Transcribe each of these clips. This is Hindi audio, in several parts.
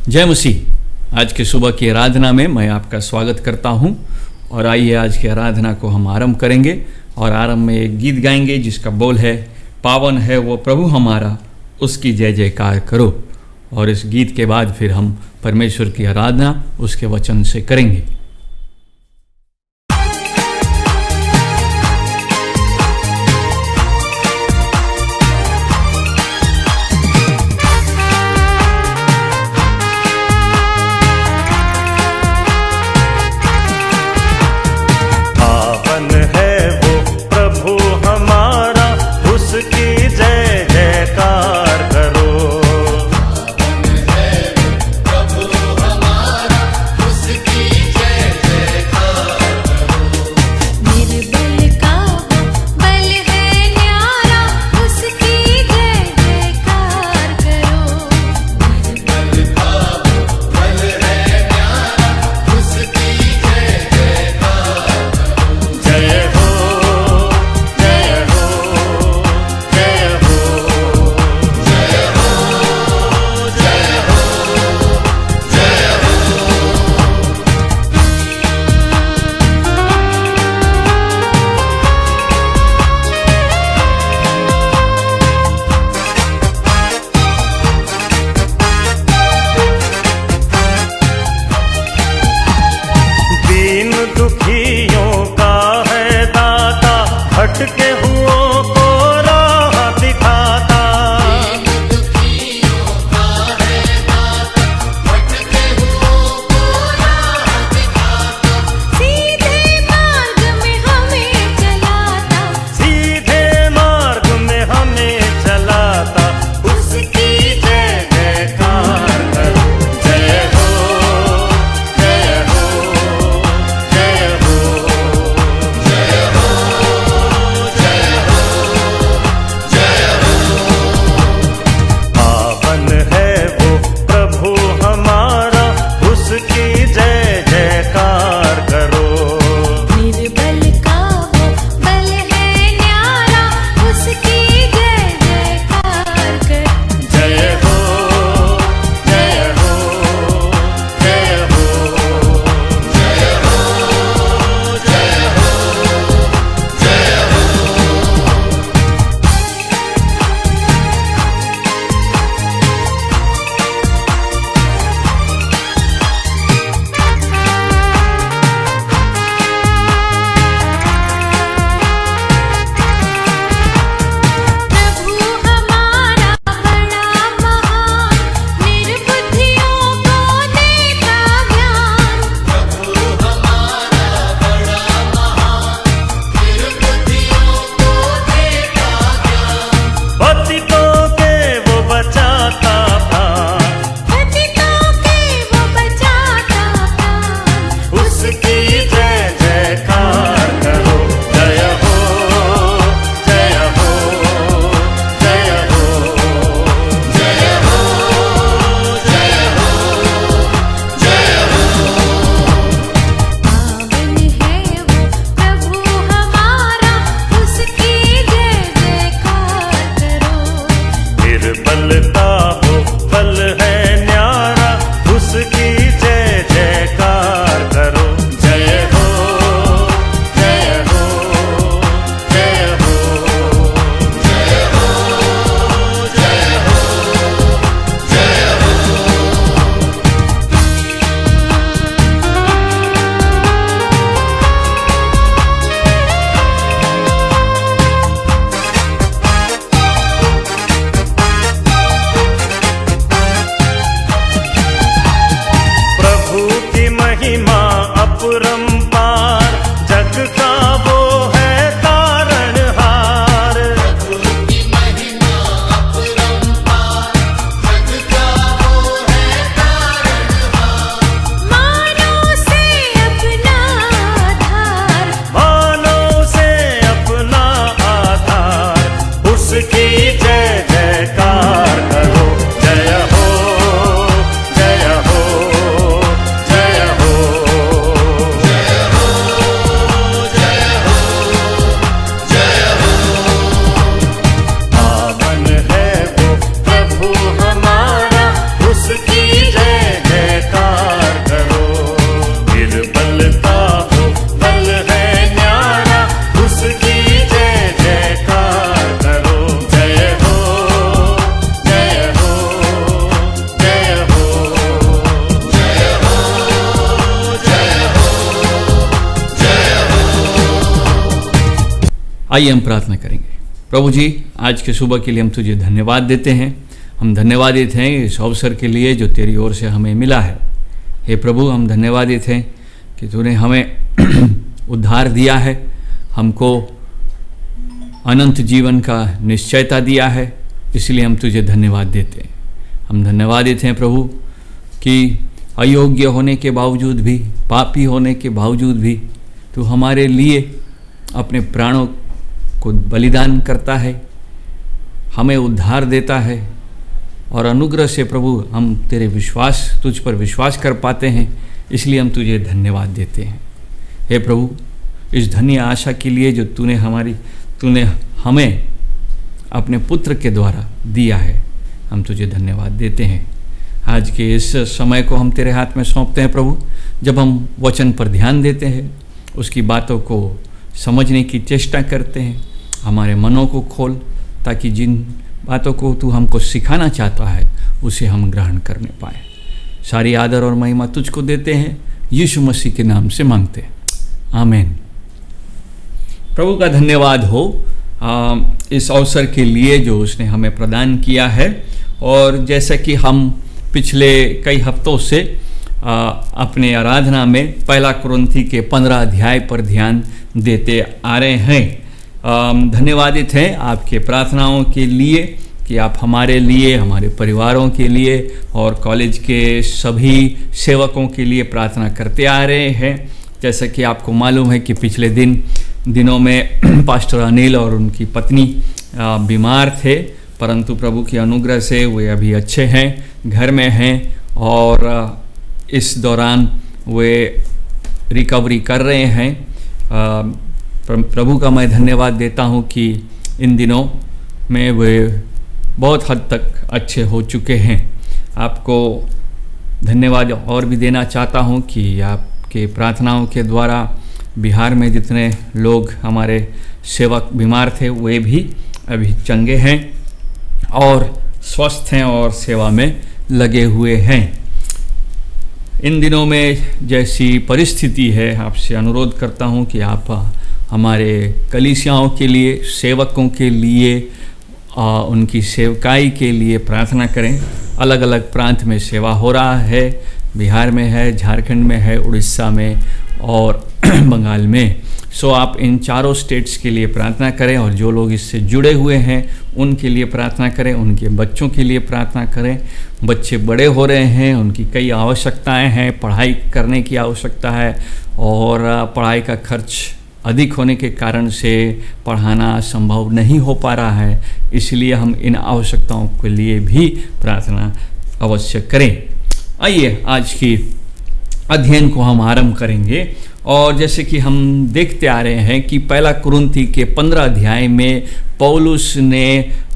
जय मसीह। आज के सुबह की आराधना में मैं आपका स्वागत करता हूं और आइए आज की आराधना को हम आरंभ करेंगे और आरंभ में एक गीत गाएंगे जिसका बोल है, पावन है वो प्रभु हमारा, उसकी जय जयकार करो। और इस गीत के बाद फिर हम परमेश्वर की आराधना उसके वचन से करेंगे। जय जयकार करो। जय हो जय हो जय हो जय हो जय हो जय हो। पावन है वो प्रभु हमारा, उसकी जय जयकार करो। निर्बलता हो बल है न्यारा, उसकी जय जयकार करो। जय हो जय हो जय हो जय हो जय हो जय हो। आइए हम प्रार्थना करेंगे। प्रभु जी, आज के सुबह के लिए हम तुझे धन्यवाद देते हैं। हम धन्यवादित हैं इस अवसर के लिए जो तेरी ओर से हमें मिला है। हे प्रभु, हम धन्यवादित हैं कि तूने हमें उद्धार दिया है, हमको अनंत जीवन का निश्चयता दिया है, इसलिए हम तुझे धन्यवाद देते हैं। हम धन्यवादित हैं प्रभु कि अयोग्य होने के बावजूद भी, पापी होने के बावजूद भी तू हमारे लिए अपने प्राणों को बलिदान करता है, हमें उद्धार देता है और अनुग्रह से प्रभु हम तुझ पर विश्वास कर पाते हैं, इसलिए हम तुझे धन्यवाद देते हैं। हे प्रभु, इस धन्य आशा के लिए जो तूने हमें अपने पुत्र के द्वारा दिया है, हम तुझे धन्यवाद देते हैं। आज के इस समय को हम तेरे हाथ में सौंपते हैं प्रभु। जब हम वचन पर ध्यान देते हैं, उसकी बातों को समझने की चेष्टा करते हैं, हमारे मनों को खोल ताकि जिन बातों को तू हमको सिखाना चाहता है उसे हम ग्रहण करने पाए। सारी आदर और महिमा तुझको देते हैं, यीशु मसीह के नाम से मांगते हैं, आमीन। प्रभु का धन्यवाद हो इस अवसर के लिए जो उसने हमें प्रदान किया है। और जैसा कि हम पिछले कई हफ्तों से अपने आराधना में पहला कुरिन्थी के 15 अध्याय पर ध्यान देते आ रहे हैं। धन्यवादित हैं आपके प्रार्थनाओं के लिए कि आप हमारे लिए, हमारे परिवारों के लिए और कॉलेज के सभी सेवकों के लिए प्रार्थना करते आ रहे हैं। जैसा कि आपको मालूम है कि पिछले दिनों में पास्टर अनिल और उनकी पत्नी बीमार थे, परंतु प्रभु की अनुग्रह से वे अभी अच्छे हैं, घर में हैं और इस दौरान वे रिकवरी कर रहे हैं। प्रभु का मैं धन्यवाद देता हूं कि इन दिनों में वे बहुत हद तक अच्छे हो चुके हैं। आपको धन्यवाद और भी देना चाहता हूं कि आपके प्रार्थनाओं के द्वारा बिहार में जितने लोग हमारे सेवक बीमार थे वे भी अभी चंगे हैं और स्वस्थ हैं और सेवा में लगे हुए हैं। इन दिनों में जैसी परिस्थिति है, आपसे अनुरोध करता हूं कि आप हमारे कलीसियाओं के लिए, सेवकों के लिए, उनकी सेवकाई के लिए प्रार्थना करें। अलग अलग प्रांत में सेवा हो रहा है, बिहार में है, झारखंड में है, उड़ीसा में और बंगाल में। सो आप इन चारों स्टेट्स के लिए प्रार्थना करें और जो लोग इससे जुड़े हुए हैं उनके लिए प्रार्थना करें, उनके बच्चों के लिए प्रार्थना करें। बच्चे बड़े हो रहे हैं, उनकी कई आवश्यकताएं हैं, पढ़ाई करने की आवश्यकता है और पढ़ाई का खर्च अधिक होने के कारण से पढ़ाना संभव नहीं हो पा रहा है, इसलिए हम इन आवश्यकताओं के लिए भी प्रार्थना अवश्य करें। आइए आज की अध्ययन को हम आरंभ करेंगे और जैसे कि हम देखते आ रहे हैं कि पहला कुरिन्थी के 15 अध्याय में पौलुस ने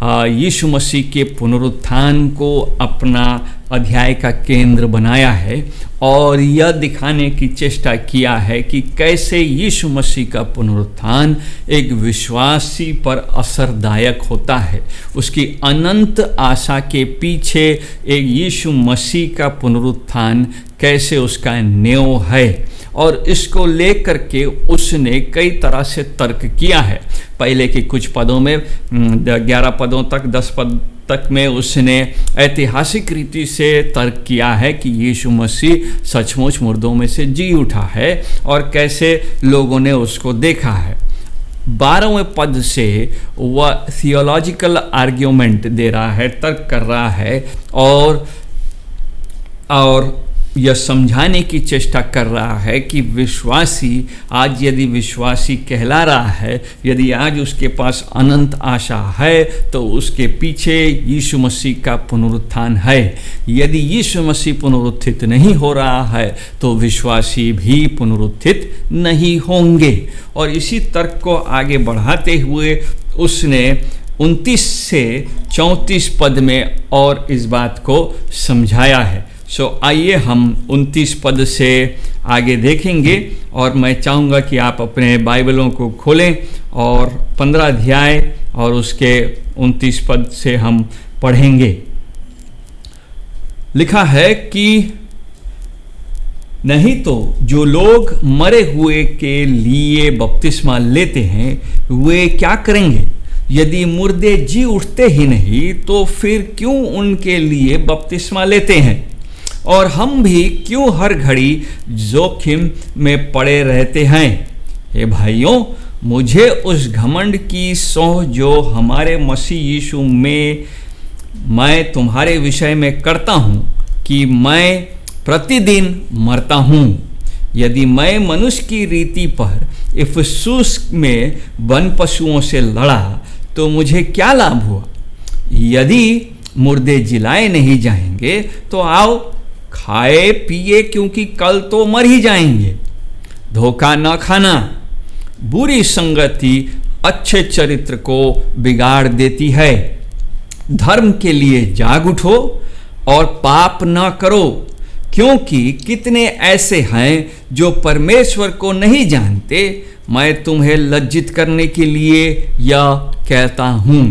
यीशु मसीह के पुनरुत्थान को अपना अध्याय का केंद्र बनाया है और यह दिखाने की चेष्टा किया है कि कैसे यीशु मसीह का पुनरुत्थान एक विश्वासी पर असरदायक होता है। उसकी अनंत आशा के पीछे एक यीशु मसीह का पुनरुत्थान कैसे उसका न्यों है और इसको लेकर के उसने कई तरह से तर्क किया है। पहले के कुछ पदों में 11 पदों तक, 10 पद तक में उसने ऐतिहासिक रीति से तर्क किया है कि यीशु मसीह सचमुच मुर्दों में से जी उठा है और कैसे लोगों ने उसको देखा है। 12वें पद से वह थियोलॉजिकल आर्ग्यूमेंट दे रहा है, तर्क कर रहा है और यह समझाने की चेष्टा कर रहा है कि विश्वासी आज यदि विश्वासी कहला रहा है, यदि आज उसके पास अनंत आशा है, तो उसके पीछे यीशु मसीह का पुनरुत्थान है। यदि यीशु मसीह पुनरुत्थित नहीं हो रहा है तो विश्वासी भी पुनरुत्थित नहीं होंगे। और इसी तर्क को आगे बढ़ाते हुए उसने 29 से 34 पद में और इस बात को समझाया है। आइए हम 29 पद से आगे देखेंगे और मैं चाहूँगा कि आप अपने बाइबलों को खोलें और 15 अध्याय और उसके 29 पद से हम पढ़ेंगे। लिखा है कि नहीं तो जो लोग मरे हुए के लिए बपतिस्मा लेते हैं वे क्या करेंगे? यदि मुर्दे जी उठते ही नहीं तो फिर क्यों उनके लिए बपतिस्मा लेते हैं? और हम भी क्यों हर घड़ी जोखिम में पड़े रहते हैं? हे भाइयों, मुझे उस घमंड की सौंह जो हमारे मसीह यीशु में मैं तुम्हारे विषय में करता हूँ कि मैं प्रतिदिन मरता हूँ। यदि मैं मनुष्य की रीति पर इफिसुस में वन पशुओं से लड़ा तो मुझे क्या लाभ हुआ? यदि मुर्दे जिलाए नहीं जाएंगे तो आओ खाए पिए, क्योंकि कल तो मर ही जाएंगे। धोखा न खाना। बुरी संगति अच्छे चरित्र को बिगाड़ देती है। धर्म के लिए जाग उठो और पाप न करो, क्योंकि कितने ऐसे हैं जो परमेश्वर को नहीं जानते। मैं तुम्हें लज्जित करने के लिए यह कहता हूँ।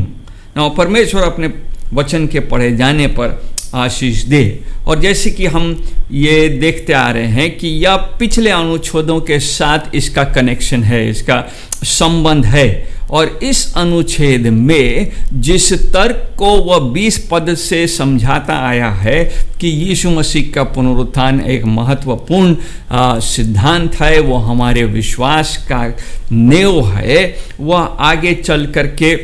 ना परमेश्वर अपने वचन के पढ़े जाने पर आशीष दे। और जैसे कि हम ये देखते आ रहे हैं कि यह पिछले अनुच्छेदों के साथ इसका कनेक्शन है, इसका संबंध है। और इस अनुच्छेद में जिस तर्क को वह 20 पद से समझाता आया है कि यीशु मसीह का पुनरुत्थान एक महत्वपूर्ण सिद्धांत है, वो हमारे विश्वास का नेव है, वह आगे चल करके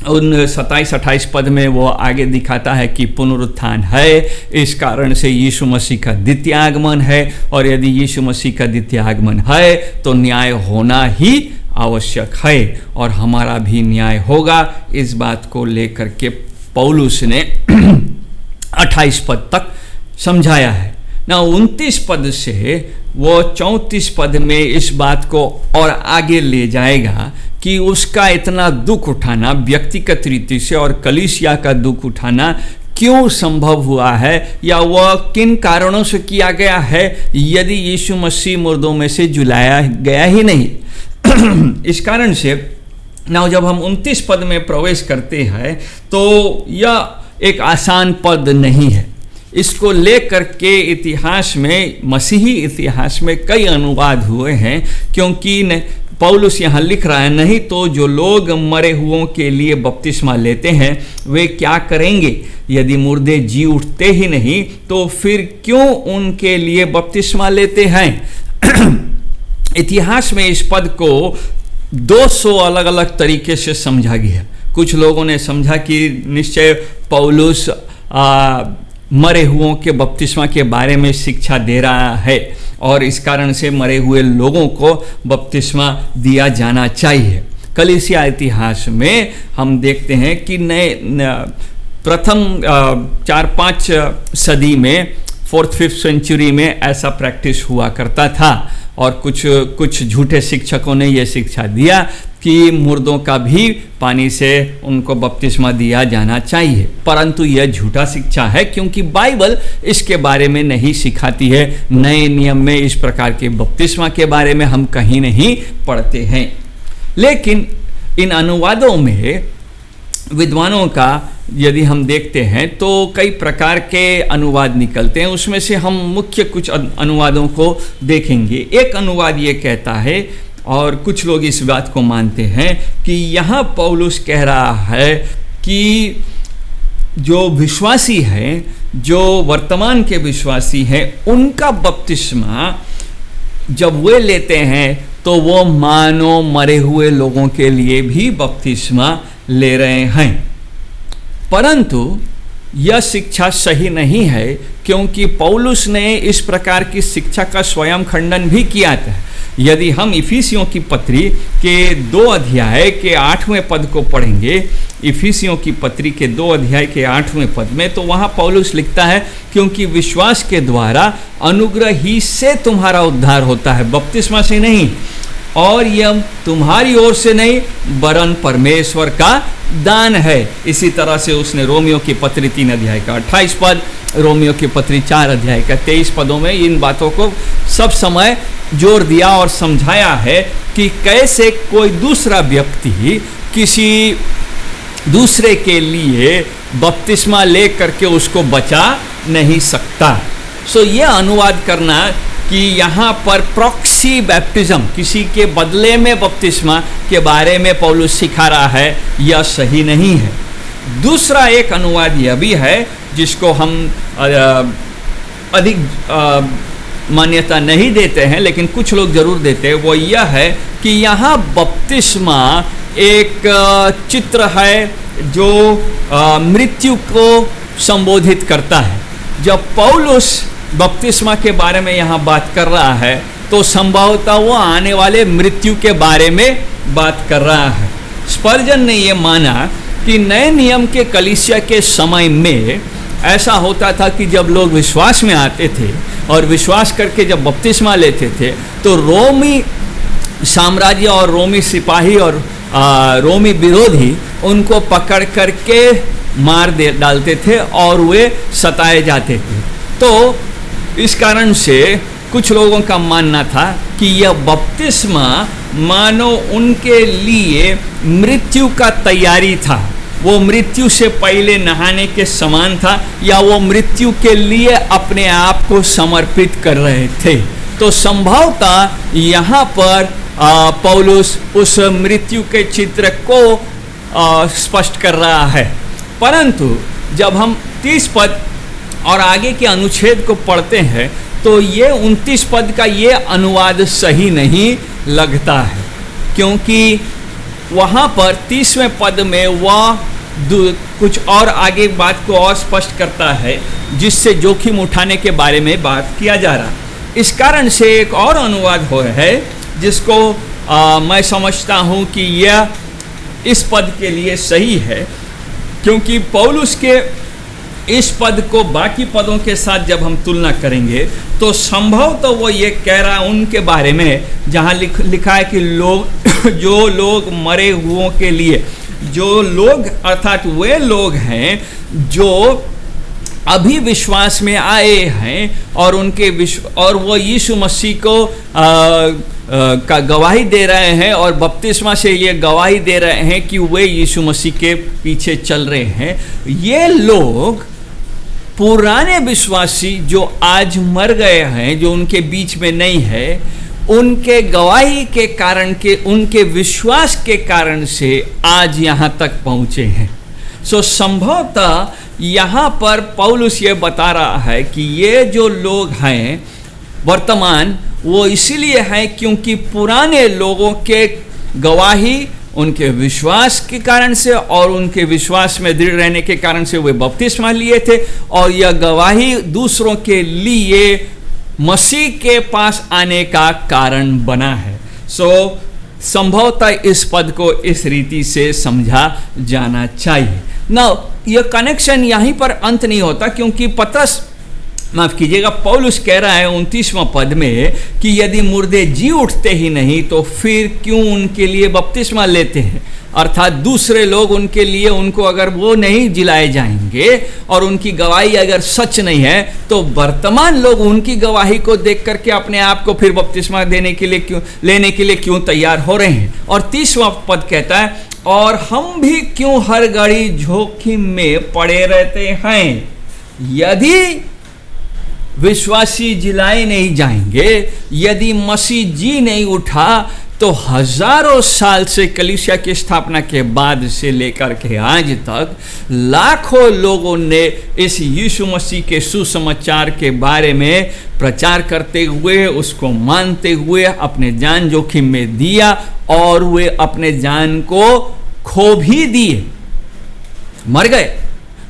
उन 27-28 पद में वो आगे दिखाता है कि पुनरुत्थान है, इस कारण से यीशु मसीह का द्वितीय आगमन है। और यदि यीशु मसीह का द्वितीय आगमन है तो न्याय होना ही आवश्यक है और हमारा भी न्याय होगा। इस बात को लेकर के पौलुस ने 28 पद तक समझाया है ना। 29 पद से वो 34 पद में इस बात को और आगे ले जाएगा कि उसका इतना दुख उठाना व्यक्तिगत रीति से और कलीसिया का दुख उठाना क्यों संभव हुआ है, या वह किन कारणों से किया गया है यदि यीशु मसीह मुर्दों में से जुलाया गया ही नहीं। इस कारण से ना जब हम 29 पद में प्रवेश करते हैं तो यह एक आसान पद नहीं है। इसको लेकर के इतिहास में, मसीही इतिहास में कई अनुवाद हुए हैं, क्योंकि पौलुस यहाँ लिख रहा है नहीं तो जो लोग मरे हुओं के लिए बपतिस्मा लेते हैं वे क्या करेंगे? यदि मुर्दे जी उठते ही नहीं तो फिर क्यों उनके लिए बपतिस्मा लेते हैं? इतिहास में इस पद को 200 अलग अलग तरीके से समझा गया। कुछ लोगों ने समझा कि निश्चय पौलुस मरे हुओं के बपतिस्मा के बारे में शिक्षा दे रहा है और इस कारण से मरे हुए लोगों को बपतिस्मा दिया जाना चाहिए। कलीसिया इतिहास में हम देखते हैं कि प्रथम 4-5 सदी में 4th-5th सेंचुरी में ऐसा प्रैक्टिस हुआ करता था और कुछ झूठे शिक्षकों ने यह शिक्षा दिया कि मुर्दों का भी पानी से उनको बपतिस्मा दिया जाना चाहिए, परंतु यह झूठा शिक्षा है क्योंकि बाइबल इसके बारे में नहीं सिखाती है। नए नियम में इस प्रकार के बपतिस्मा के बारे में हम कहीं नहीं पढ़ते हैं। लेकिन इन अनुवादों में विद्वानों का यदि हम देखते हैं तो कई प्रकार के अनुवाद निकलते हैं। उसमें से हम मुख्य कुछ अनुवादों को देखेंगे। एक अनुवाद ये कहता है और कुछ लोग इस बात को मानते हैं कि यहाँ पौलुस कह रहा है कि जो विश्वासी हैं, जो वर्तमान के विश्वासी हैं, उनका बपतिस्मा जब वे लेते हैं तो वो मानो मरे हुए लोगों के लिए भी बपतिस्मा ले रहे हैं। परंतु यह शिक्षा सही नहीं है, क्योंकि पौलुस ने इस प्रकार की शिक्षा का स्वयं खंडन भी किया था। यदि हम इफिसियों की पत्री के 2 अध्याय के 8वें पद को पढ़ेंगे, इफिसियों की पत्री के 2 अध्याय के 8वें पद में, तो वहाँ पौलुस लिखता है, क्योंकि विश्वास के द्वारा अनुग्रह ही से तुम्हारा उद्धार होता है, बपतिस्मा से नहीं, और यह तुम्हारी ओर से नहीं वरन परमेश्वर का दान है। इसी तरह से उसने रोमियो की पत्री 3 अध्याय का 28 पद, रोमियो की पत्री 4 अध्याय का 23 पदों में इन बातों को सब समय जोर दिया और समझाया है कि कैसे कोई दूसरा व्यक्ति किसी दूसरे के लिए बपतिस्मा ले करके उसको बचा नहीं सकता। सो ये अनुवाद करना कि यहाँ पर प्रॉक्सी बैप्टिज्म, किसी के बदले में बपतिस्मा के बारे में पौलुस सिखा रहा है, यह सही नहीं है। दूसरा एक अनुवाद यह भी है जिसको हम अधिक मान्यता नहीं देते हैं, लेकिन कुछ लोग जरूर देते हैं, वो यह है कि यहाँ बपतिस्मा एक चित्र है जो मृत्यु को संबोधित करता है। जब पौलुस बपतिस्मा के बारे में यहाँ बात कर रहा है तो संभवतः वो आने वाले मृत्यु के बारे में बात कर रहा है। स्पर्जन ने ये माना कि नए नियम के कलीसिया के समय में ऐसा होता था कि जब लोग विश्वास में आते थे और विश्वास करके जब बपतिस्मा लेते थे तो रोमी साम्राज्य और रोमी सिपाही और रोमी विरोधी उनको पकड़ करके मार डालते थे और वे सताए जाते थे। तो इस कारण से कुछ लोगों का मानना था कि यह बपतिस्मा मानो उनके लिए मृत्यु का तैयारी था, वो मृत्यु से पहले नहाने के समान था, या वो मृत्यु के लिए अपने आप को समर्पित कर रहे थे। तो संभवतः यहाँ पर पौलुस उस मृत्यु के चित्र को स्पष्ट कर रहा है। परंतु जब हम 30 पद और आगे के अनुच्छेद को पढ़ते हैं तो ये 29 पद का ये अनुवाद सही नहीं लगता है, क्योंकि वहाँ पर 30वें पद में वह कुछ और आगे बात को और स्पष्ट करता है, जिससे जोखिम उठाने के बारे में बात किया जा रहा है। इस कारण से एक और अनुवाद हो है जिसको मैं समझता हूँ कि यह इस पद के लिए सही है, क्योंकि पौलुस के इस पद को बाकी पदों के साथ जब हम तुलना करेंगे तो संभव तो वो ये कह रहा है उनके बारे में जहाँ लिखा है कि लोग जो लोग मरे हुओं के लिए, जो लोग अर्थात वे लोग हैं जो अभी विश्वास में आए हैं और उनके और वो यीशु मसीह को का गवाही दे रहे हैं और बपतिस्मा से ये गवाही दे रहे हैं कि वे यीशु मसीह के पीछे चल रहे हैं। ये लोग पुराने विश्वासी जो आज मर गए हैं, जो उनके बीच में नहीं है, उनके गवाही के कारण के, उनके विश्वास के कारण से आज यहाँ तक पहुँचे हैं। सो संभवतः यहाँ पर पौलुस ये बता रहा है कि ये जो लोग हैं वर्तमान, वो इसीलिए है क्योंकि पुराने लोगों के गवाही उनके विश्वास के कारण से और उनके विश्वास में दृढ़ रहने के कारण से वे बपतिस्मा लिए थे, और यह गवाही दूसरों के लिए मसीह के पास आने का कारण बना है। सो संभवतः इस पद को इस रीति से समझा जाना चाहिए। ना यह कनेक्शन यहीं पर अंत नहीं होता, क्योंकि पतरस, माफ कीजिएगा, पौलुस कह रहा है 29वां पद में कि यदि मुर्दे जी उठते ही नहीं तो फिर क्यों उनके लिए बपतिस्मा लेते हैं। अर्थात दूसरे लोग उनके लिए, उनको अगर वो नहीं जिलाए जाएंगे और उनकी गवाही अगर सच नहीं है तो वर्तमान लोग उनकी गवाही को देख करके अपने आप को फिर बपतिस्मा लेने के लिए क्यों तैयार हो रहे हैं। और 30वां पद कहता है, और हम भी क्यों हर घड़ी जोखिम में पड़े रहते हैं। यदि विश्वासी जिलाए नहीं जाएंगे, यदि मसीह जी नहीं उठा, तो हजारों साल से कलीसिया की स्थापना के बाद से लेकर के आज तक लाखों लोगों ने इस यीशु मसीह के सुसमाचार के बारे में प्रचार करते हुए, उसको मानते हुए अपने जान जोखिम में दिया और वे अपने जान को खो भी दिए, मर गए,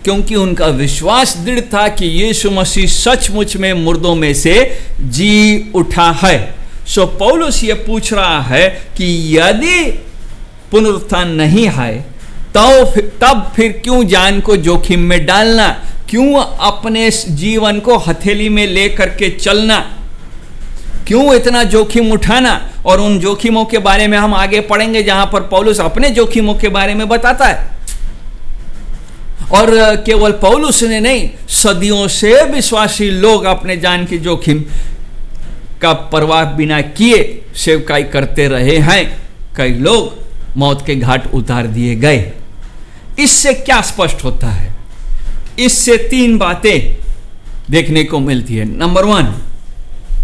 क्योंकि उनका विश्वास दृढ़ था कि यीशु मसीह सचमुच में मुर्दों में से जी उठा है। सो पौलुस ये पूछ रहा है कि यदि पुनरुत्थान नहीं है तो तब फिर क्यों जान को जोखिम में डालना, क्यों अपने जीवन को हथेली में लेकर के चलना, क्यों इतना जोखिम उठाना। और उन जोखिमों के बारे में हम आगे पढ़ेंगे, जहां पर पौलुस अपने जोखिमों के बारे में बताता है। और केवल पौलुस ने नहीं, सदियों से विश्वासी लोग अपने जान के जोखिम का परवाह बिना किए सेवकाई करते रहे हैं। कई लोग मौत के घाट उतार दिए गए। इससे क्या स्पष्ट होता है? इससे 3 बातें देखने को मिलती है। नंबर 1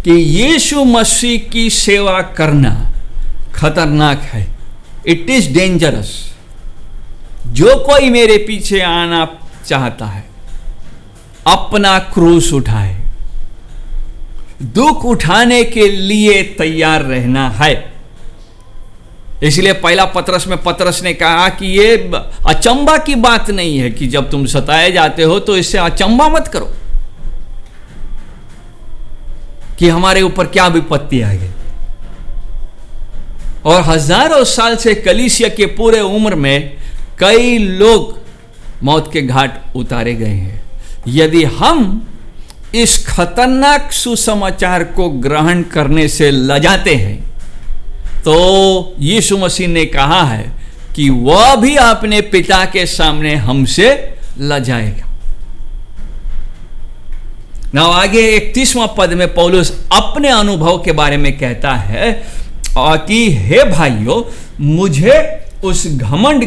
कि यीशु मसीह की सेवा करना खतरनाक है। It is dangerous. जो कोई मेरे पीछे आना चाहता है अपना क्रूस उठाए, दुख उठाने के लिए तैयार रहना है। इसलिए पहला पतरस में पतरस ने कहा कि ये अचंभा की बात नहीं है कि जब तुम सताए जाते हो तो इससे अचंभा मत करो कि हमारे ऊपर क्या विपत्ति आ गई। और हजारों साल से कलीसिया के पूरे उम्र में कई लोग मौत के घाट उतारे गए हैं। यदि हम इस खतरनाक सुसमाचार को ग्रहण करने से लजाते हैं तो यीशु मसीह ने कहा है कि वह भी अपने पिता के सामने हमसे लजाएगा। ना आगे 31वां पद में पौलुस अपने अनुभव के बारे में कहता है कि हे भाइयों, मुझे उस घमंड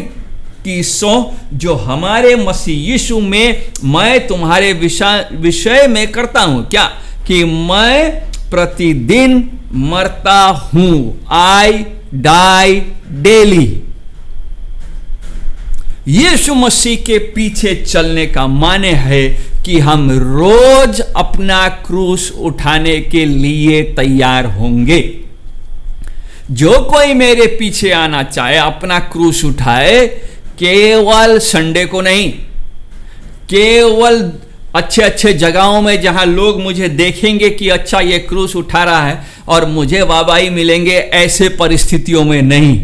की सौ जो हमारे मसीह यीशु में मैं तुम्हारे विषय में करता हूं, क्या कि मैं प्रतिदिन मरता हूं। I die daily. यीशु मसीह के पीछे चलने का माने है कि हम रोज अपना क्रूस उठाने के लिए तैयार होंगे। जो कोई मेरे पीछे आना चाहे अपना क्रूस उठाए, केवल संडे को नहीं, केवल अच्छे अच्छे जगहों में जहां लोग मुझे देखेंगे कि अच्छा ये क्रूस उठा रहा है और मुझे वाहवाही मिलेंगे, ऐसे परिस्थितियों में नहीं,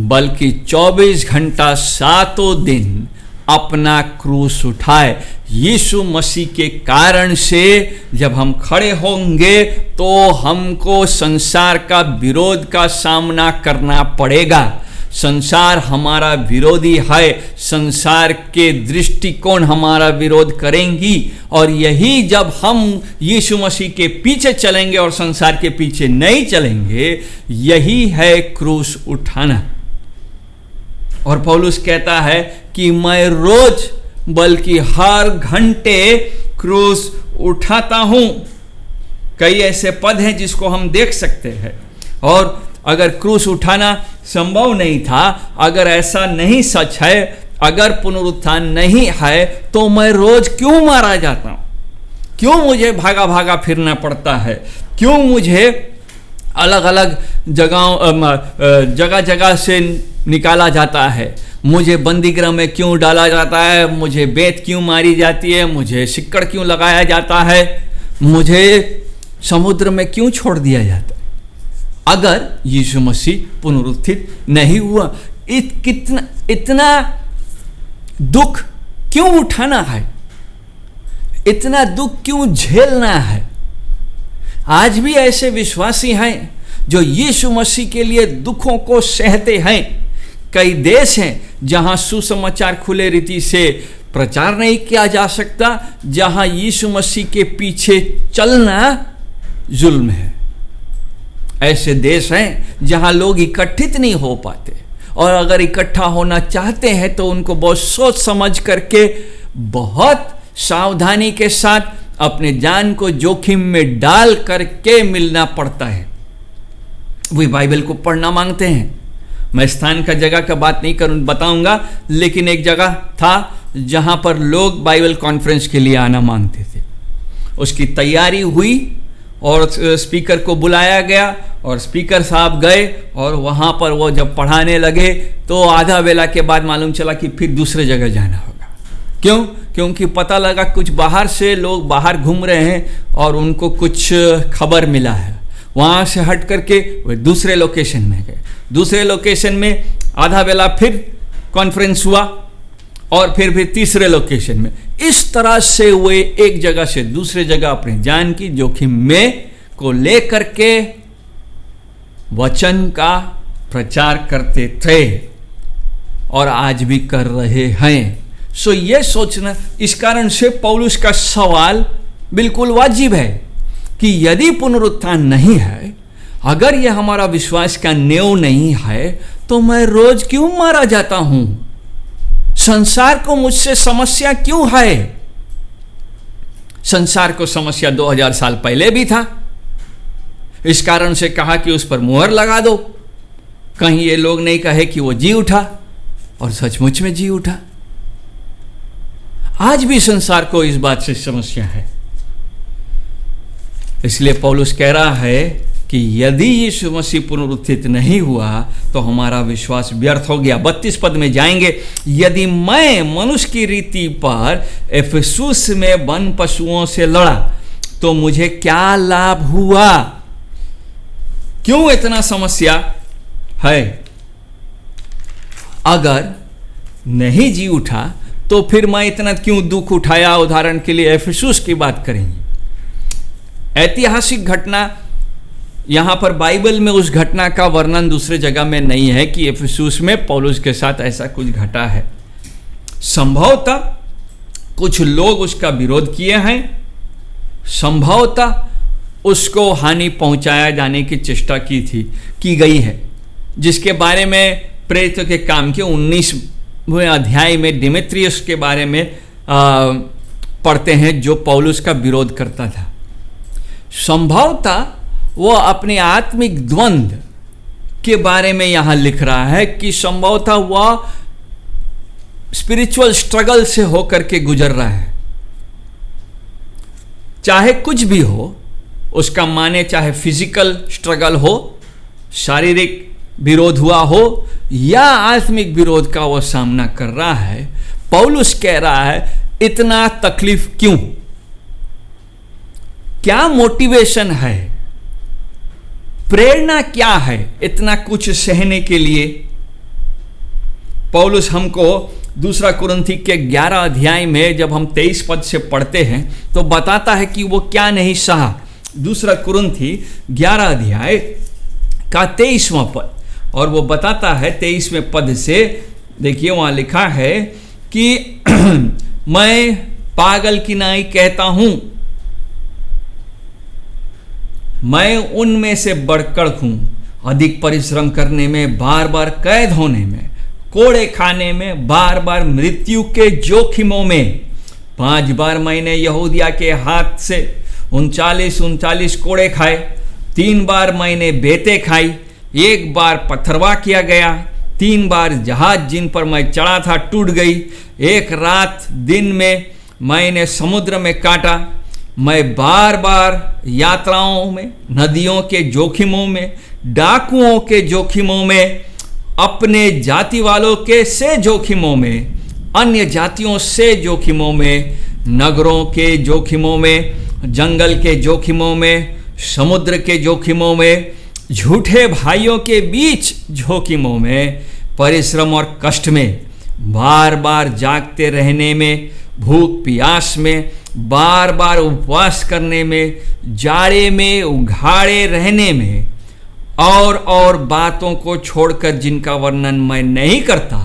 बल्कि 24 घंटा 7 दिन अपना क्रूस उठाए। यीशु मसीह के कारण से जब हम खड़े होंगे तो हमको संसार का विरोध का सामना करना पड़ेगा। संसार हमारा विरोधी है, संसार के दृष्टिकोण हमारा विरोध करेंगी, और यही जब हम यीशु मसीह के पीछे चलेंगे और संसार के पीछे नहीं चलेंगे, यही है क्रूस उठाना। और पौलुस कहता है कि मैं रोज बल्कि हर घंटे क्रूस उठाता हूं। कई ऐसे पद हैं जिसको हम देख सकते हैं। और अगर क्रूस उठाना संभव नहीं था, अगर ऐसा नहीं सच है, अगर पुनरुत्थान नहीं है, तो मैं रोज क्यों मारा जाता हूं? क्यों मुझे भागा भागा फिरना पड़ता है? क्यों मुझे अलग अलग जगह जगह से निकाला जाता है? मुझे बंदीगृह में क्यों डाला जाता है? मुझे बेत क्यों मारी जाती है? मुझे सिक्कड़ क्यों लगाया जाता है? मुझे समुद्र में क्यों छोड़ दिया जाता है? अगर यीशु मसीह पुनरुत्थित नहीं हुआ, इतना दुख क्यों उठाना है? इतना दुख क्यों झेलना है? आज भी ऐसे विश्वासी हैं जो यीशु मसीह के लिए दुखों को सहते हैं। कई देश हैं जहां सुसमाचार खुले रीति से प्रचार नहीं किया जा सकता, जहां यीशु मसीह के पीछे चलना जुल्म है। ऐसे देश हैं जहां लोग इकट्ठित नहीं हो पाते, और अगर इकट्ठा होना चाहते हैं तो उनको बहुत सोच समझ करके, बहुत सावधानी के साथ अपने जान को जोखिम में डाल करके मिलना पड़ता है। वे बाइबल को पढ़ना मांगते हैं। मैं स्थान का जगह का बात नहीं बताऊंगा, लेकिन एक जगह था जहां पर लोग बाइबल कॉन्फ्रेंस के लिए आना मांगते थे। उसकी तैयारी हुई और स्पीकर को बुलाया गया, और स्पीकर साहब गए, और वहां पर वो जब पढ़ाने लगे तो आधा वेला के बाद मालूम चला कि फिर दूसरे जगह जाना होगा। क्यों? क्योंकि पता लगा कुछ बाहर से लोग बाहर घूम रहे हैं और उनको कुछ खबर मिला है। वहाँ से हट करके वे दूसरे लोकेशन में गए। दूसरे लोकेशन में आधा बेला फिर कॉन्फ्रेंस हुआ और फिर तीसरे लोकेशन में। इस तरह से वे एक जगह से दूसरे जगह अपनी जान की जोखिम में को लेकर के वचन का प्रचार करते थे और आज भी कर रहे हैं। सो ये सोचना, इस कारण से पौलुस का सवाल बिल्कुल वाजिब है कि यदि पुनरुत्थान नहीं है, अगर यह हमारा विश्वास का नींव नहीं है, तो मैं रोज क्यों मारा जाता हूं? संसार को मुझसे समस्या क्यों है? संसार को समस्या 2000 साल पहले भी था। इस कारण से कहा कि उस पर मुहर लगा दो, कहीं ये लोग नहीं कहे कि वो जी उठा, और सचमुच में जी उठा। आज भी संसार को इस बात से समस्या है। इसलिए पौलुस कह रहा है कि यदि यीशु मसीह पुनरुत्थित नहीं हुआ तो हमारा विश्वास व्यर्थ हो गया। 32 पद में जाएंगे, यदि मैं मनुष्य की रीति पर एफेसुस में वन पशुओं से लड़ा तो मुझे क्या लाभ हुआ? क्यों इतना समस्या है? अगर नहीं जी उठा तो फिर मैं इतना क्यों दुख उठाया? उदाहरण के लिए एफेसुस की बात करेंगे। ऐतिहासिक घटना, यहां पर बाइबल में उस घटना का वर्णन दूसरे जगह में नहीं है कि एफेसुस में पौलुस के साथ ऐसा कुछ घटा है। संभवतः कुछ लोग उसका विरोध किए हैं, संभवतः उसको हानि पहुंचाया जाने की चेष्टा की गई है, जिसके बारे में प्रेरितों के काम के 19वें अध्याय में डिमेत्रियस के बारे में पढ़ते हैं, जो पौलुस का विरोध करता था। संभवतः वो अपने आत्मिक द्वंद्व के बारे में यहां लिख रहा है कि संभवतः वह स्पिरिचुअल स्ट्रगल से होकर के गुजर रहा है। चाहे कुछ भी हो, उसका माने चाहे फिजिकल स्ट्रगल हो, शारीरिक विरोध हुआ हो या आत्मिक विरोध का वह सामना कर रहा है। पौलुस कह रहा है इतना तकलीफ क्यों? क्या मोटिवेशन है? प्रेरणा क्या है इतना कुछ सहने के लिए? पौलुस हमको दूसरा कुरिन्थी के 11 अध्याय में जब हम 23 पद से पढ़ते हैं तो बताता है कि वो क्या नहीं सहा। दूसरा कुरिन्थी 11 अध्याय का 23वां पद, और वो बताता है 23वें पद से, देखिए वहां लिखा है कि मैं पागल की नाई कहता हूं, मैं उनमें से बढ़कर हूं, अधिक परिश्रम करने में, बार बार कैद होने में, कोड़े खाने में, बार बार मृत्यु के जोखिमों में। 5 बार मैंने यहूदिया के हाथ से 39 कोड़े खाए, 3 बार मैंने बेते खाई, 1 बार पत्थरवा किया गया, 3 बार जहाज जिन पर मैं चढ़ा था टूट गई, 1 रात दिन में मैंने समुद्र में काटा। मैं बार बार यात्राओं में, नदियों के जोखिमों में, डाकुओं के जोखिमों में, अपने जाति वालों के से जोखिमों में, अन्य जातियों से जोखिमों में, नगरों के जोखिमों में, जंगल के जोखिमों में, समुद्र के जोखिमों में, झूठे भाइयों के बीच जोखिमों में, परिश्रम और कष्ट में, बार बार जागते रहने में, भूख प्यास में, बार बार उपवास करने में, जाड़े में उघाड़े रहने में, और बातों को छोड़कर जिनका वर्णन मैं नहीं करता,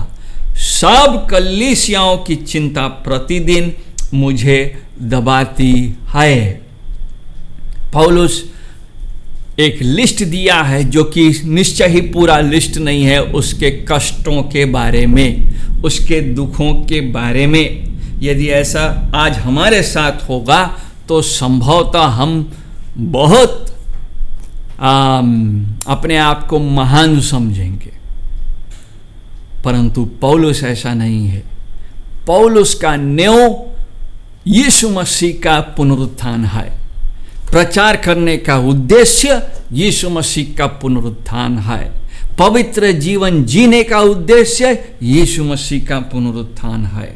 सब कलीसियाओं की चिंता प्रतिदिन मुझे दबाती है। पौलुस एक लिस्ट दिया है जो कि निश्चय ही पूरा लिस्ट नहीं है, उसके कष्टों के बारे में, उसके दुखों के बारे में। यदि ऐसा आज हमारे साथ होगा तो संभवतः हम बहुत अपने आप को महान समझेंगे, परंतु पौलुस ऐसा नहीं है। पौलुस का नींव यीशु मसीह का पुनरुत्थान है। प्रचार करने का उद्देश्य यीशु मसीह का पुनरुत्थान है। पवित्र जीवन जीने का उद्देश्य यीशु मसीह का पुनरुत्थान है।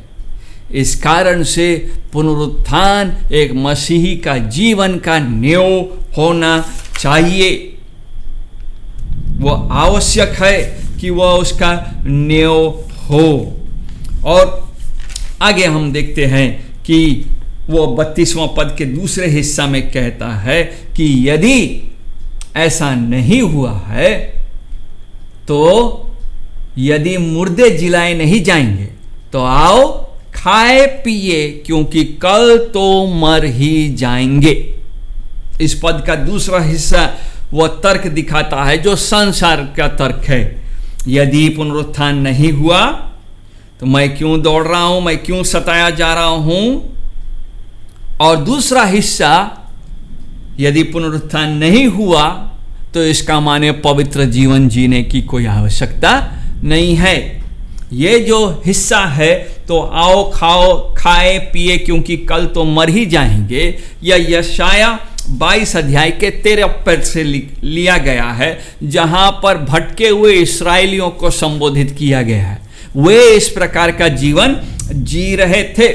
इस कारण से पुनरुत्थान एक मसीही का जीवन का नींव होना चाहिए। वो आवश्यक है कि वह उसका नींव हो। और आगे हम देखते हैं कि वो 32वां पद के दूसरे हिस्सा में कहता है कि यदि ऐसा नहीं हुआ है तो यदि मुर्दे जिलाए नहीं जाएंगे तो आओ खाए पिए, क्योंकि कल तो मर ही जाएंगे। इस पद का दूसरा हिस्सा वह तर्क दिखाता है जो संसार का तर्क है। यदि पुनरुत्थान नहीं हुआ तो मैं क्यों दौड़ रहा हूं, मैं क्यों सताया जा रहा हूं। और दूसरा हिस्सा, यदि पुनरुत्थान नहीं हुआ तो इसका माने पवित्र जीवन जीने की कोई आवश्यकता नहीं है। ये जो हिस्सा है, तो आओ खाओ खाए पिए क्योंकि कल तो मर ही जाएंगे, यह यशाया 22 अध्याय के 13 पद से लिया गया है, जहां पर भटके हुए इस्राएलियों को संबोधित किया गया है। वे इस प्रकार का जीवन जी रहे थे।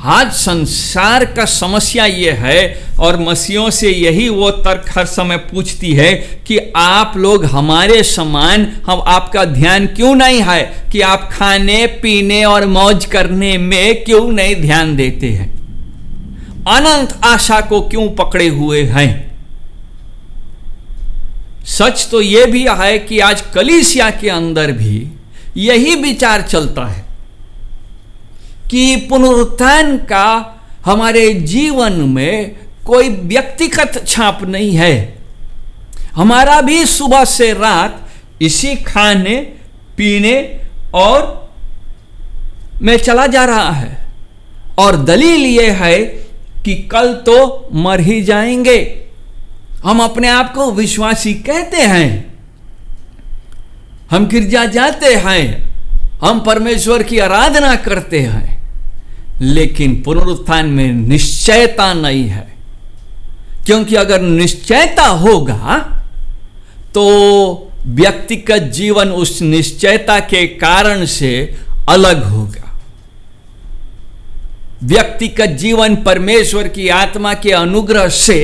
आज संसार का समस्या यह है, और मसीहों से यही वो तर्क हर समय पूछती है कि आप लोग हमारे समान, हम आपका ध्यान क्यों नहीं है कि आप खाने पीने और मौज करने में क्यों नहीं ध्यान देते हैं, अनंत आशा को क्यों पकड़े हुए हैं। सच तो यह भी है कि आज कलीसिया के अंदर भी यही विचार चलता है कि पुनरुत्थान का हमारे जीवन में कोई व्यक्तिगत छाप नहीं है। हमारा भी सुबह से रात इसी खाने पीने और में चला जा रहा है, और दलील यह है कि कल तो मर ही जाएंगे। हम अपने आप को विश्वासी कहते हैं, हम गिरजा जाते हैं, हम परमेश्वर की आराधना करते हैं, लेकिन पुनरुत्थान में निश्चयता नहीं है। क्योंकि अगर निश्चयता होगा तो व्यक्तिगत जीवन उस निश्चयता के कारण से अलग होगा। व्यक्तिगत जीवन परमेश्वर की आत्मा के अनुग्रह से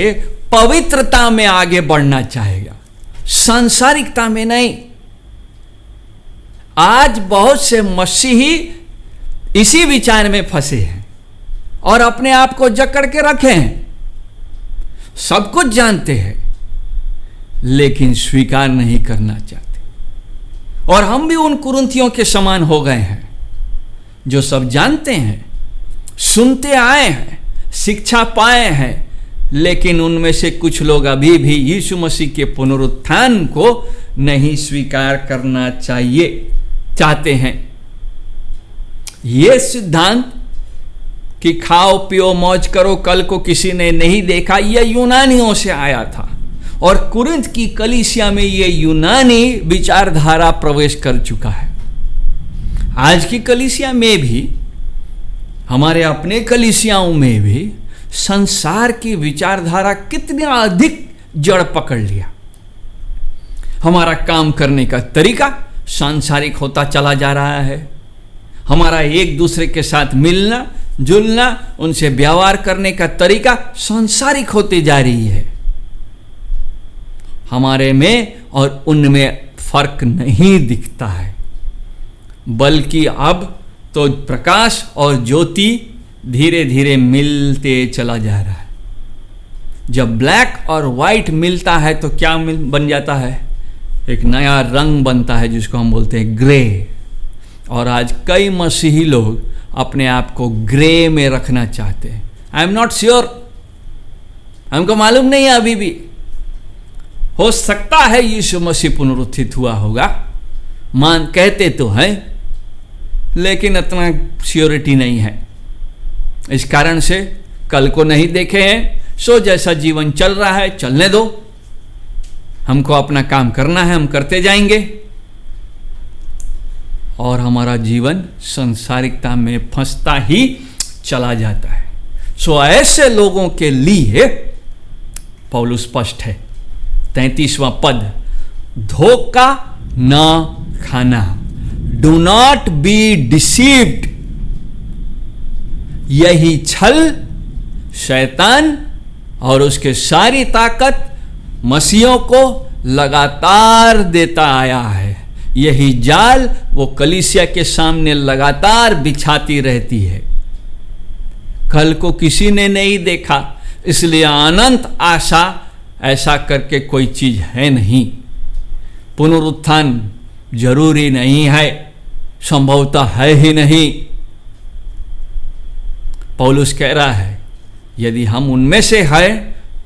पवित्रता में आगे बढ़ना चाहेगा, सांसारिकता में नहीं। आज बहुत से मसीही इसी विचार में फंसे हैं और अपने आप को जकड़ के रखे हैं। सब कुछ जानते हैं लेकिन स्वीकार नहीं करना चाहते। और हम भी उन कुरिन्थियों के समान हो गए हैं जो सब जानते हैं, सुनते आए हैं, शिक्षा पाए हैं, लेकिन उनमें से कुछ लोग अभी भी यीशु मसीह के पुनरुत्थान को नहीं स्वीकार करना चाहते हैं। यह सिद्धांत कि खाओ पियो मौज करो कल को किसी ने नहीं देखा, यह यूनानियों से आया था, और कुरिन्थ की कलीसिया में यह यूनानी विचारधारा प्रवेश कर चुका है। आज की कलीसिया में भी, हमारे अपने कलीसियाओं में भी संसार की विचारधारा कितनी अधिक जड़ पकड़ लिया। हमारा काम करने का तरीका सांसारिक होता चला जा रहा है। हमारा एक दूसरे के साथ मिलना जुलना, उनसे व्यवहार करने का तरीका सांसारिक होती जा रही है। हमारे में और उनमें फर्क नहीं दिखता है, बल्कि अब तो प्रकाश और ज्योति धीरे धीरे मिलते चला जा रहा है। जब ब्लैक और वाइट मिलता है तो क्या बन जाता है? एक नया रंग बनता है जिसको हम बोलते हैं ग्रे। और आज कई मसीही लोग अपने आप को ग्रे में रखना चाहते हैं। आई एम नॉट श्योर, हमको मालूम नहीं है अभी भी। हो सकता है यीशु मसीह पुनरुत्थित हुआ होगा, मान कहते तो हैं, लेकिन इतना श्योरिटी नहीं है। इस कारण से कल को नहीं देखे हैं, सो जैसा जीवन चल रहा है चलने दो, हमको अपना काम करना है, हम करते जाएंगे, और हमारा जीवन संसारिकता में फंसता ही चला जाता है। सो ऐसे लोगों के लिए पौलुस स्पष्ट है, 33वां पद, धोखा न खाना, डू नॉट बी डिसीव्ड। यही छल शैतान और उसके सारी ताकत मसीहों को लगातार देता आया है। यही जाल वो कलीसिया के सामने लगातार बिछाती रहती है। कल को किसी ने नहीं देखा, इसलिए अनंत आशा ऐसा करके कोई चीज है नहीं। पुनरुत्थान जरूरी नहीं है, संभवतः है ही नहीं। पौलुस कह रहा है यदि हम उनमें से हैं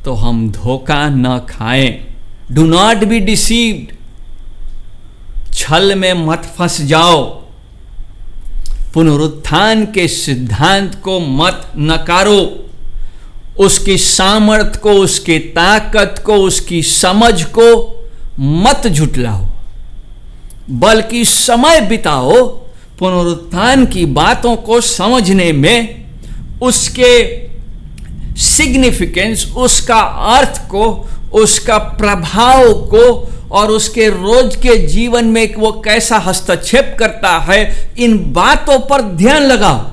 तो हम धोखा न खाएं। डू नॉट बी डिसीव्ड, छल में मत फंस जाओ। पुनरुत्थान के सिद्धांत को मत नकारो, उसकी सामर्थ को, उसकी ताकत को, उसकी समझ को मत झुटलाओ, बल्कि समय बिताओ पुनरुत्थान की बातों को समझने में, उसके सिग्निफिकेंस, उसका अर्थ को, उसका प्रभाव को और उसके रोज के जीवन में वो कैसा हस्तक्षेप करता है, इन बातों पर ध्यान लगाओ।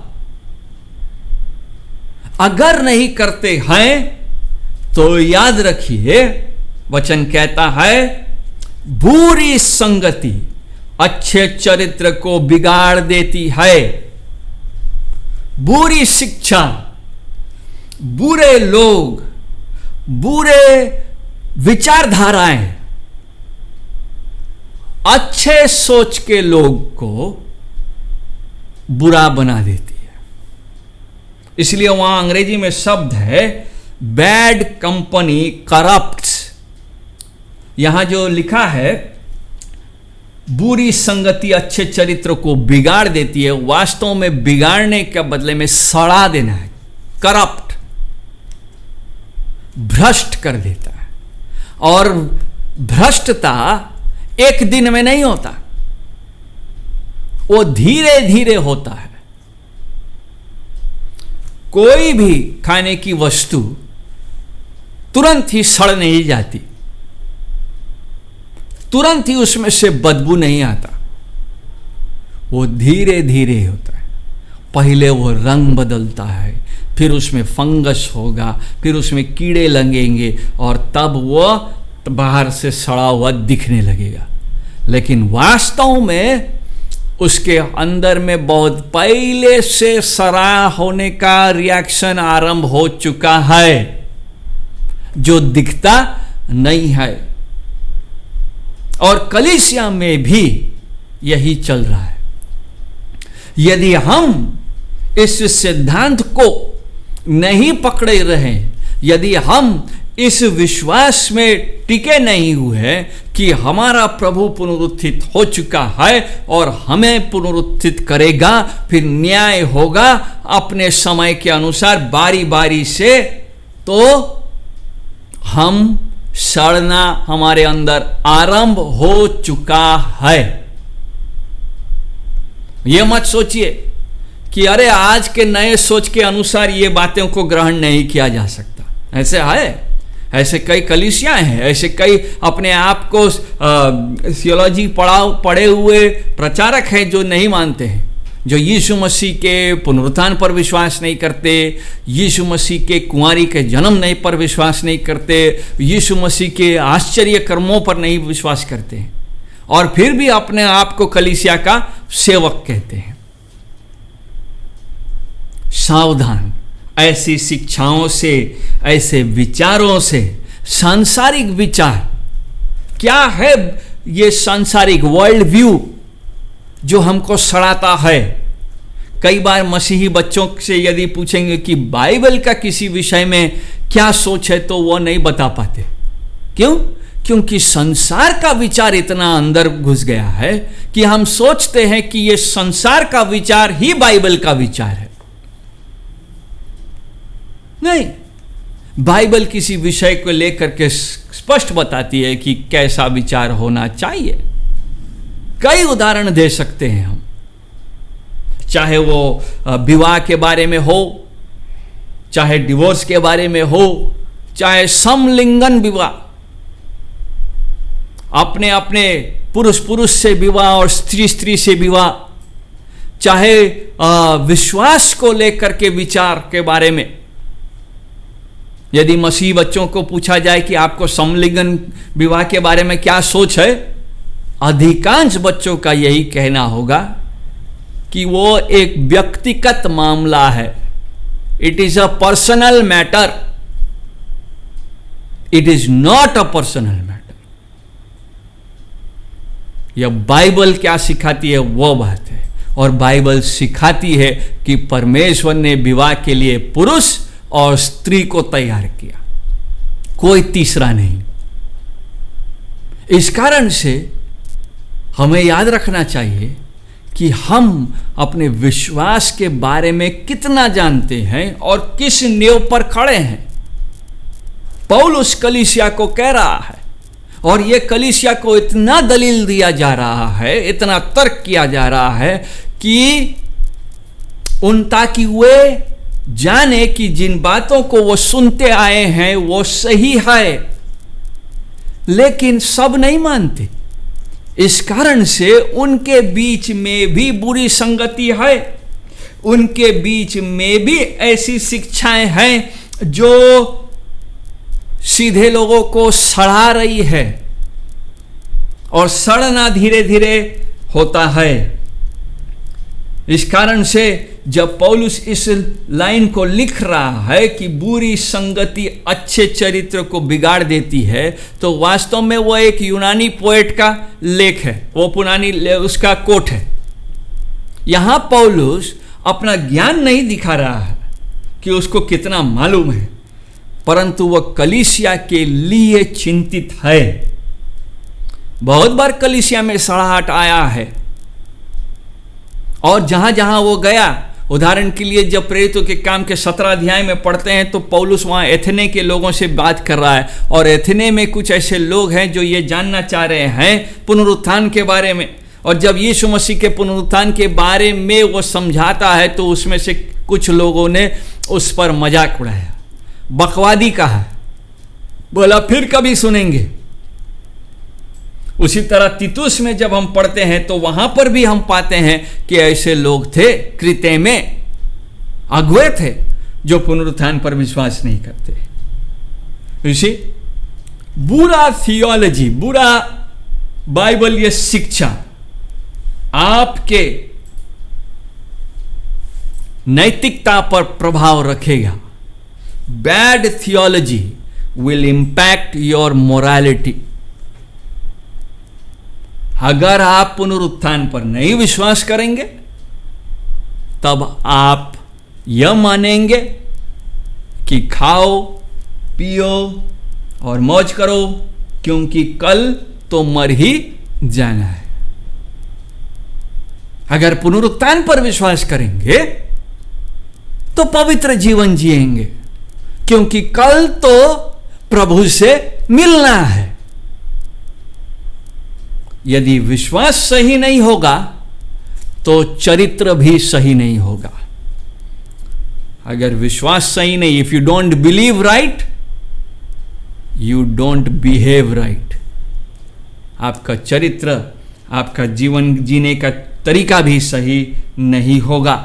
अगर नहीं करते हैं तो याद रखिए, वचन कहता है बुरी संगति अच्छे चरित्र को बिगाड़ देती है। बुरी शिक्षा, बुरे लोग, बुरे विचारधाराएं अच्छे सोच के लोग को बुरा बना देती है। इसलिए वहां अंग्रेजी में शब्द है बैड कंपनी करप्ट्स। यहां जो लिखा है बुरी संगति अच्छे चरित्र को बिगाड़ देती है, वास्तव में बिगाड़ने के बदले में सड़ा देना है। करप्ट, भ्रष्ट कर देता है। और भ्रष्टता एक दिन में नहीं होता, वो धीरे धीरे होता है। कोई भी खाने की वस्तु तुरंत ही सड़ नहीं जाती, तुरंत ही उसमें से बदबू नहीं आता, वो धीरे धीरे होता है। पहले वो रंग बदलता है, फिर उसमें फंगस होगा, फिर उसमें कीड़े लगेंगे और तब वो बाहर से सड़ा हुआ दिखने लगेगा। लेकिन वास्तव में उसके अंदर में बहुत पहले से सड़ा होने का रिएक्शन आरंभ हो चुका है, जो दिखता नहीं है। और कलीसिया में भी यही चल रहा है। यदि हम इस सिद्धांत को नहीं पकड़े रहे, यदि हम इस विश्वास में टिके नहीं हुए कि हमारा प्रभु पुनरुत्थित हो चुका है और हमें पुनरुत्थित करेगा, फिर न्याय होगा अपने समय के अनुसार बारी बारी से, तो हम सड़ना हमारे अंदर आरंभ हो चुका है। यह मत सोचिए कि अरे आज के नए सोच के अनुसार ये बातों को ग्रहण नहीं किया जा सकता। ऐसे है, ऐसे कई कलीसियां हैं, ऐसे कई अपने आप को थियोलॉजी पढ़े हुए प्रचारक हैं जो नहीं मानते हैं, जो यीशु मसीह के पुनरुत्थान पर विश्वास नहीं करते, यीशु मसीह के कुंवारी के जन्म नहीं पर विश्वास नहीं करते, यीशु मसीह के आश्चर्य कर्मों पर नहीं विश्वास करते हैं, और फिर भी अपने आप को कलीसिया का सेवक कहते हैं। सावधान ऐसी शिक्षाओं से, ऐसे विचारों से। सांसारिक विचार क्या है? ये सांसारिक वर्ल्ड व्यू जो हमको सड़ाता है। कई बार मसीही बच्चों से यदि पूछेंगे कि बाइबल का किसी विषय में क्या सोच है, तो वो नहीं बता पाते। क्यों? क्योंकि संसार का विचार इतना अंदर घुस गया है कि हम सोचते हैं कि ये संसार का विचार ही बाइबल का विचार है। नहीं, बाइबल किसी विषय को लेकर के स्पष्ट बताती है कि कैसा विचार होना चाहिए। कई उदाहरण दे सकते हैं हम, चाहे वो विवाह के बारे में हो, चाहे डिवोर्स के बारे में हो, चाहे समलिंगन विवाह, अपने अपने पुरुष पुरुष से विवाह और स्त्री स्त्री से विवाह, चाहे विश्वास को लेकर के विचार के बारे में। यदि मसीह बच्चों को पूछा जाए कि आपको समलिंगन विवाह के बारे में क्या सोच है, अधिकांश बच्चों का यही कहना होगा कि वो एक व्यक्तिगत मामला है। It is a personal matter, it is not a personal matter. यह बाइबल क्या सिखाती है वो बात है, और बाइबल सिखाती है कि परमेश्वर ने विवाह के लिए पुरुष और स्त्री को तैयार किया, कोई तीसरा नहीं। इस कारण से हमें याद रखना चाहिए कि हम अपने विश्वास के बारे में कितना जानते हैं और किस नींव पर खड़े हैं। पौलुस कलीसिया को कह रहा है, और यह कलीसिया को इतना दलील दिया जा रहा है, इतना तर्क किया जा रहा है कि ताकि वे जाने कि जिन बातों को वो सुनते आए हैं वो सही है, लेकिन सब नहीं मानते। इस कारण से उनके बीच में भी बुरी संगति है, उनके बीच में भी ऐसी शिक्षाएं हैं जो सीधे लोगों को सड़ा रही है, और सड़ना धीरे धीरे होता है। इस कारण से जब पौलुस इस लाइन को लिख रहा है कि बुरी संगति अच्छे चरित्र को बिगाड़ देती है, तो वास्तव में वो एक यूनानी पोएट का लेख है, वो पुरानी उसका कोट है। यहां पौलुस अपना ज्ञान नहीं दिखा रहा है कि उसको कितना मालूम है, परंतु वह कलीसिया के लिए चिंतित है। बहुत बार कलीसिया में सड़ाहट आया है, और जहां जहां वो गया, उदाहरण के लिए जब प्रेरितों के काम के 17 अध्याय में पढ़ते हैं तो पौलुस वहां एथेने के लोगों से बात कर रहा है, और एथेने में कुछ ऐसे लोग हैं जो ये जानना चाह रहे हैं पुनरुत्थान के बारे में। और जब यीशु मसीह के पुनरुत्थान के बारे में वो समझाता है तो उसमें से कुछ लोगों ने उस पर मजाक उड़ाया, बकवादी कहा, बोला फिर कभी सुनेंगे। उसी तरह तीतुस में जब हम पढ़ते हैं तो वहां पर भी हम पाते हैं कि ऐसे लोग थे, क्रेते में अगुए थे जो पुनरुत्थान पर विश्वास नहीं करते। इसी बुरा थियोलॉजी, बुरा बाइबलीय शिक्षा आपके नैतिकता पर प्रभाव रखेगा। Bad theology will impact your morality. अगर आप पुनरुत्थान पर नहीं विश्वास करेंगे तब आप यह मानेंगे कि खाओ पियो और मौज करो, क्योंकि कल तो मर ही जाना है। अगर पुनरुत्थान पर विश्वास करेंगे तो पवित्र जीवन जिएंगे, क्योंकि कल तो प्रभु से मिलना है। यदि विश्वास सही नहीं होगा तो चरित्र भी सही नहीं होगा। अगर विश्वास सही नहीं, if you don't believe right, you don't behave right, आपका चरित्र, आपका जीवन जीने का तरीका भी सही नहीं होगा।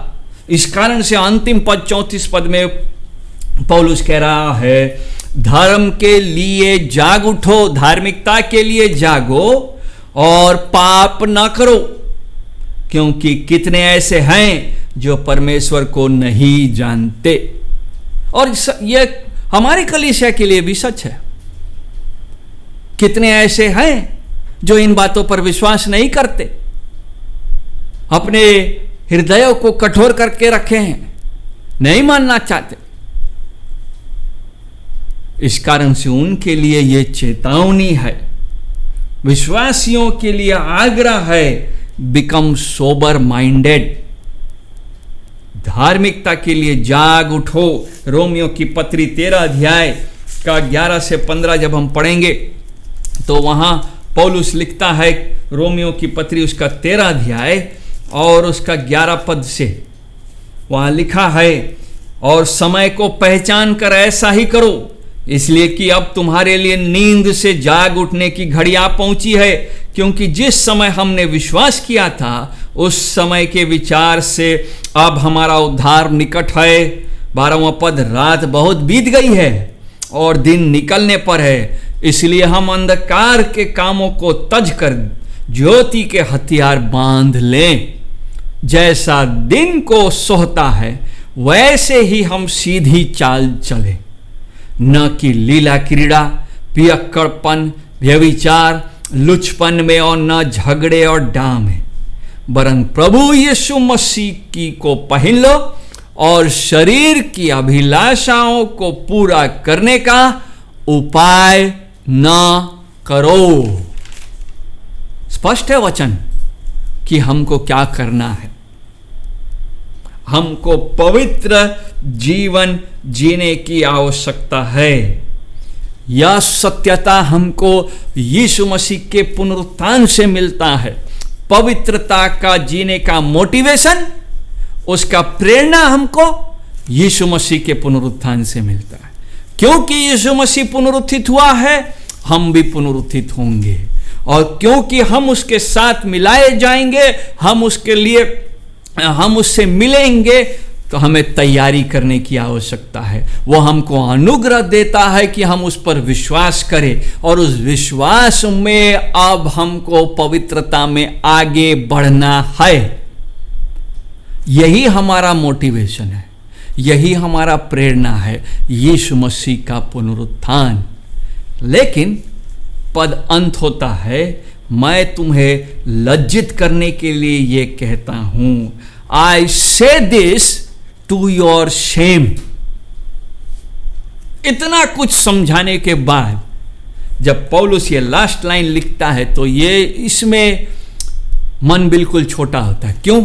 इस कारण से अंतिम पद 34 पद में पौलुस कह रहा है, धर्म के लिए जाग उठो, धार्मिकता के लिए जागो और पाप ना करो, क्योंकि कितने ऐसे हैं जो परमेश्वर को नहीं जानते। और यह हमारी कलीसिया के लिए भी सच है। कितने ऐसे हैं जो इन बातों पर विश्वास नहीं करते, अपने हृदयों को कठोर करके रखे हैं, नहीं मानना चाहते। इस कारण से उनके लिए यह चेतावनी है, विश्वासियों के लिए आग्रह है, बिकम सोबर माइंडेड, धार्मिकता के लिए जाग उठो। रोमियो की पत्री 13 अध्याय का 11 से 15 जब हम पढ़ेंगे तो वहां पौलुस लिखता है, रोमियो की पत्री उसका 13 अध्याय और उसका 11 पद से वहां लिखा है, और समय को पहचान कर ऐसा ही करो, इसलिए कि अब तुम्हारे लिए नींद से जाग उठने की घड़ी आ पहुंची है, क्योंकि जिस समय हमने विश्वास किया था उस समय के विचार से अब हमारा उद्धार निकट है। 12वां पद, रात बहुत बीत गई है और दिन निकलने पर है, इसलिए हम अंधकार के कामों को तज कर ज्योति के हथियार बांध लें। जैसा दिन को सोहता है वैसे ही हम सीधी चाल चले, न कि लीला क्रीड़ा, पियक्कड़पन, व्यभिचार, लुचपन में और न झगड़े और डाह में, वरन प्रभु यीशु मसीह की को पहन लो और शरीर की अभिलाषाओं को पूरा करने का उपाय न करो। स्पष्ट है वचन कि हमको क्या करना है। हमको पवित्र जीवन जीने की आवश्यकता है। यह सत्यता हमको यीशु मसीह के पुनरुत्थान से मिलता है। पवित्रता का जीने का मोटिवेशन, उसका प्रेरणा हमको यीशु मसीह के पुनरुत्थान से मिलता है। क्योंकि यीशु मसीह पुनरुत्थित हुआ है, हम भी पुनरुत्थित होंगे, और क्योंकि हम उसके साथ मिलाए जाएंगे, हम उससे मिलेंगे, तो हमें तैयारी करने की आवश्यकता है। वो हमको अनुग्रह देता है कि हम उस पर विश्वास करें, और उस विश्वास में अब हमको पवित्रता में आगे बढ़ना है। यही हमारा मोटिवेशन है, यही हमारा प्रेरणा है, यीशु मसीह का पुनरुत्थान। लेकिन पद अंत होता है, मैं तुम्हें लज्जित करने के लिए ये कहता हूं, आई से दिस टू योर शेम। इतना कुछ समझाने के बाद जब पौलुस ये लास्ट लाइन लिखता है तो ये इसमें मन बिल्कुल छोटा होता है। क्यों?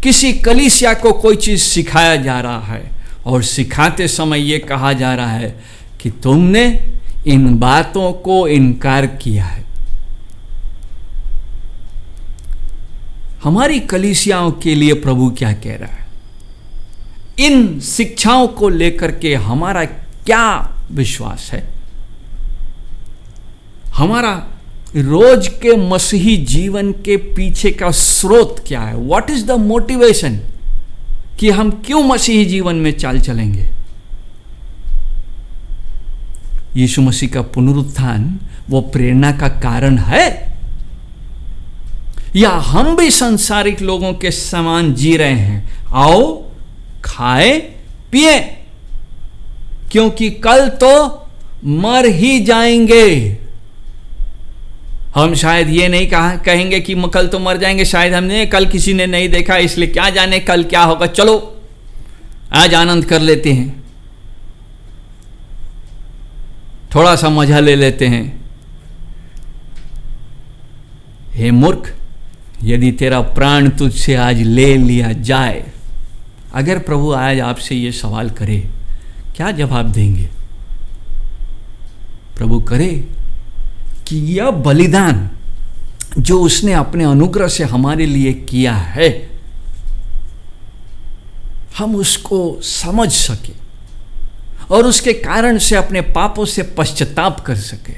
किसी कलीसिया को कोई चीज सिखाया जा रहा है और सिखाते समय ये कहा जा रहा है कि तुमने इन बातों को इनकार किया है। हमारी कलीसियाओं के लिए प्रभु क्या कह रहा है? इन शिक्षाओं को लेकर के हमारा क्या विश्वास है? हमारा रोज के मसीही जीवन के पीछे का स्रोत क्या है? व्हाट इज द मोटिवेशन कि हम क्यों मसीही जीवन में चाल चलेंगे? यीशु मसीह का पुनरुत्थान वो प्रेरणा का कारण है, या हम भी सांसारिक लोगों के समान जी रहे हैं? आओ खाए पिए, क्योंकि कल तो मर ही जाएंगे। हम शायद ये नहीं कहेंगे कि कल तो मर जाएंगे, शायद हमने कल किसी ने नहीं देखा, इसलिए क्या जाने कल क्या होगा, चलो आज आनंद कर लेते हैं, थोड़ा सा मजा ले लेते हैं। हे मूर्ख, यदि तेरा प्राण तुझसे आज ले लिया जाए, अगर प्रभु आज आपसे ये सवाल करे, क्या जवाब देंगे? प्रभु करे कि यह बलिदान जो उसने अपने अनुग्रह से हमारे लिए किया है, हम उसको समझ सके और उसके कारण से अपने पापों से पश्चाताप कर सके,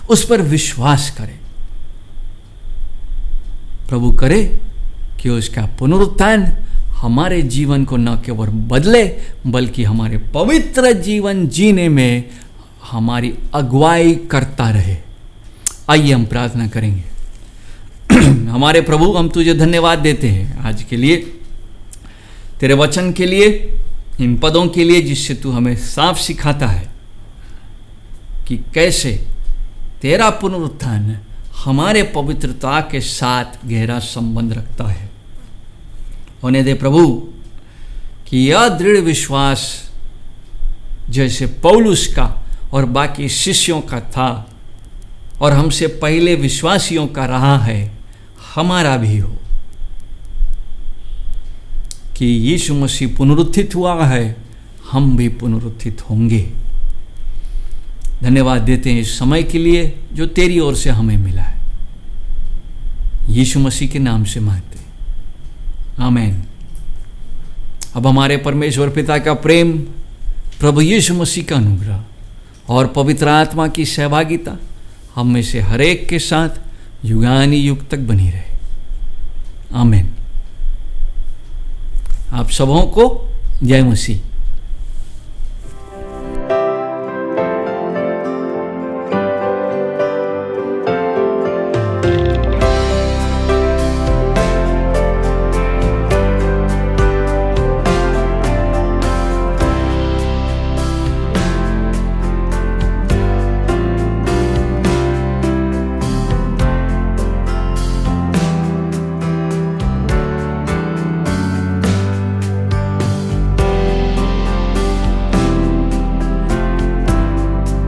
उस पर विश्वास करें। प्रभु करे कि उसका पुनरुत्थान हमारे जीवन को न केवल बदले, बल्कि हमारे पवित्र जीवन जीने में हमारी अगुवाई करता रहे। आइए हम प्रार्थना करेंगे। हमारे प्रभु, हम तुझे धन्यवाद देते हैं आज के लिए, तेरे वचन के लिए, इन पदों के लिए जिससे तू हमें साफ सिखाता है कि कैसे तेरा पुनरुत्थान हमारे पवित्रता के साथ गहरा संबंध रखता है। होने दे प्रभु कि यह दृढ़ विश्वास जैसे पौलुस का और बाकी शिष्यों का था और हमसे पहले विश्वासियों का रहा है, हमारा भी हो, कि यीशु मसीह पुनरुत्थित हुआ है, हम भी पुनरुत्थित होंगे। धन्यवाद देते हैं इस समय के लिए जो तेरी ओर से हमें मिला है। यीशु मसीह के नाम से मांगते, आमीन। अब हमारे परमेश्वर पिता का प्रेम, प्रभु यीशु मसीह का अनुग्रह और पवित्र आत्मा की सहभागिता हम में से हर एक के साथ युगानी युग तक बनी रहे। आमीन। आप सबों को जय मसीह।